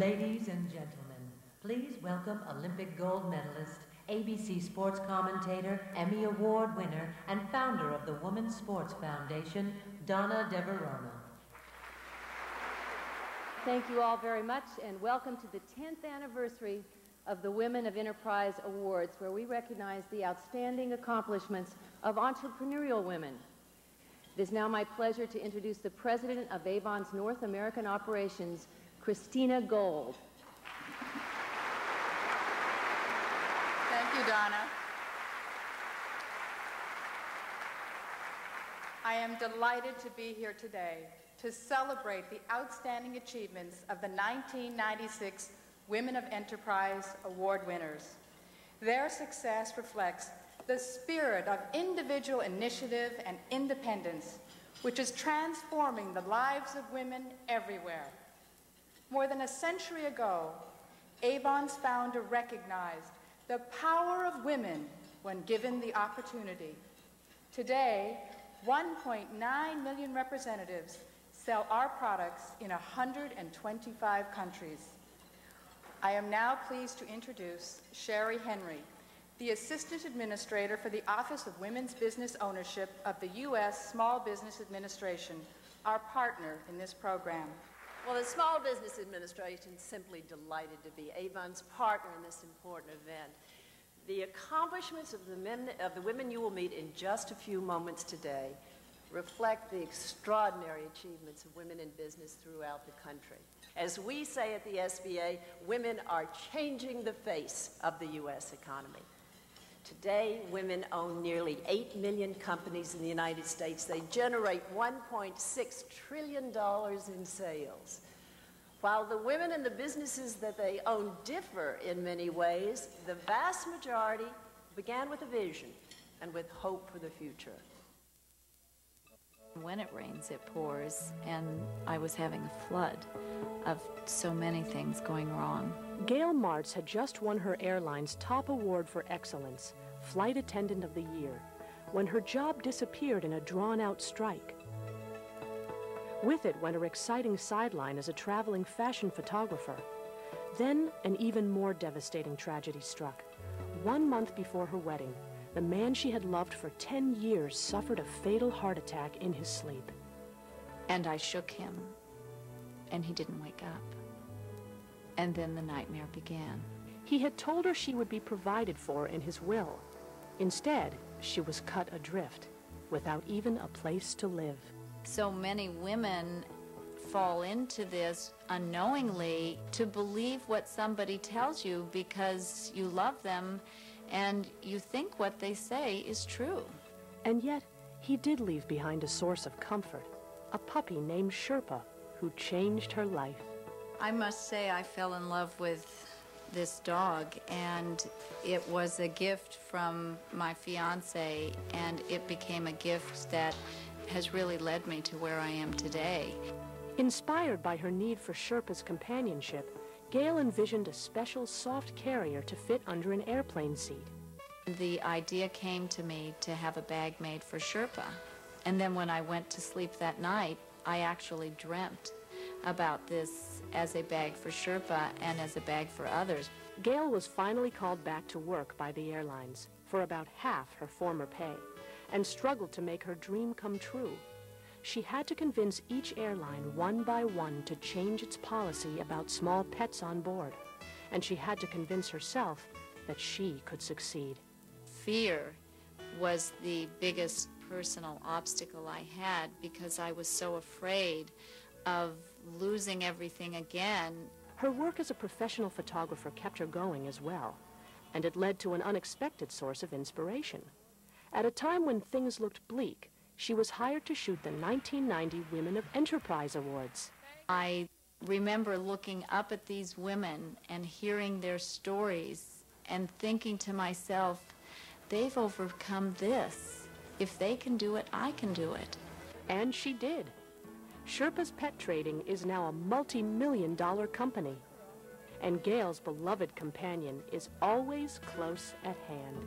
Ladies and gentlemen, please welcome Olympic gold medalist, ABC sports commentator, Emmy Award winner, and founder of the Women's Sports Foundation, Donna DeVerona. Thank you all very much, and welcome to the 10th anniversary of the Women of Enterprise Awards, where we recognize the outstanding accomplishments of entrepreneurial women. It is now my pleasure to introduce the president of Avon's North American operations, Christina Gold. Thank you, Donna. I am delighted to be here today to celebrate the outstanding achievements of the 1996 Women of Enterprise Award winners. Their success reflects the spirit of individual initiative and independence, which is transforming the lives of women everywhere. More than a century ago, Avon's founder recognized the power of women when given the opportunity. Today, 1.9 million representatives sell our products in 125 countries. I am now pleased to introduce Sherry Henry, the Assistant Administrator for the Office of Women's Business Ownership of the U.S. Small Business Administration, our partner in this program. Well, the Small Business Administration is simply delighted to be Avon's partner in this important event. The accomplishments of the women you will meet in just a few moments today reflect the extraordinary achievements of women in business throughout the country. As we say at the SBA, women are changing the face of the U.S. economy. Today, women own nearly 8 million companies in the United States. They generate $1.6 trillion in sales. While the women in the businesses that they own differ in many ways, the vast majority began with a vision and with hope for the future. When it rains, it pours, and I was having a flood of so many things going wrong. Gayle Martz had just won her airline's top award for excellence, Flight Attendant of the Year, when her job disappeared in a drawn-out strike. With it went her exciting sideline as a traveling fashion photographer. Then an even more devastating tragedy struck. 1 month before her wedding, the man she had loved for 10 years suffered a fatal heart attack in his sleep. And I shook him, and he didn't wake up. And then the nightmare began. He had told her she would be provided for in his will. Instead, she was cut adrift, without even a place to live. So many women fall into this unknowingly to believe what somebody tells you because you love them and you think what they say is true. And yet, he did leave behind a source of comfort, a puppy named Sherpa, who changed her life. I must say I fell in love with this dog, and it was a gift from my fiance, and it became a gift that has really led me to where I am today. Inspired by her need for Sherpa's companionship, Gayle envisioned a special soft carrier to fit under an airplane seat. The idea came to me to have a bag made for Sherpa. And then when I went to sleep that night, I actually dreamt about this as a bag for Sherpa and as a bag for others. Gayle was finally called back to work by the airlines for about half her former pay and struggled to make her dream come true. She had to convince each airline one by one to change its policy about small pets on board, and she had to convince herself that she could succeed. Fear was the biggest personal obstacle I had because I was so afraid of losing everything again. Her work as a professional photographer kept her going as well, and it led to an unexpected source of inspiration. At a time when things looked bleak, she was hired to shoot the 1990 Women of Enterprise Awards. I remember looking up at these women and hearing their stories and thinking to myself, they've overcome this. If they can do it, I can do it. And she did. Sherpa's Pet Trading is now a multi-million-dollar company. And Gayle's beloved companion is always close at hand.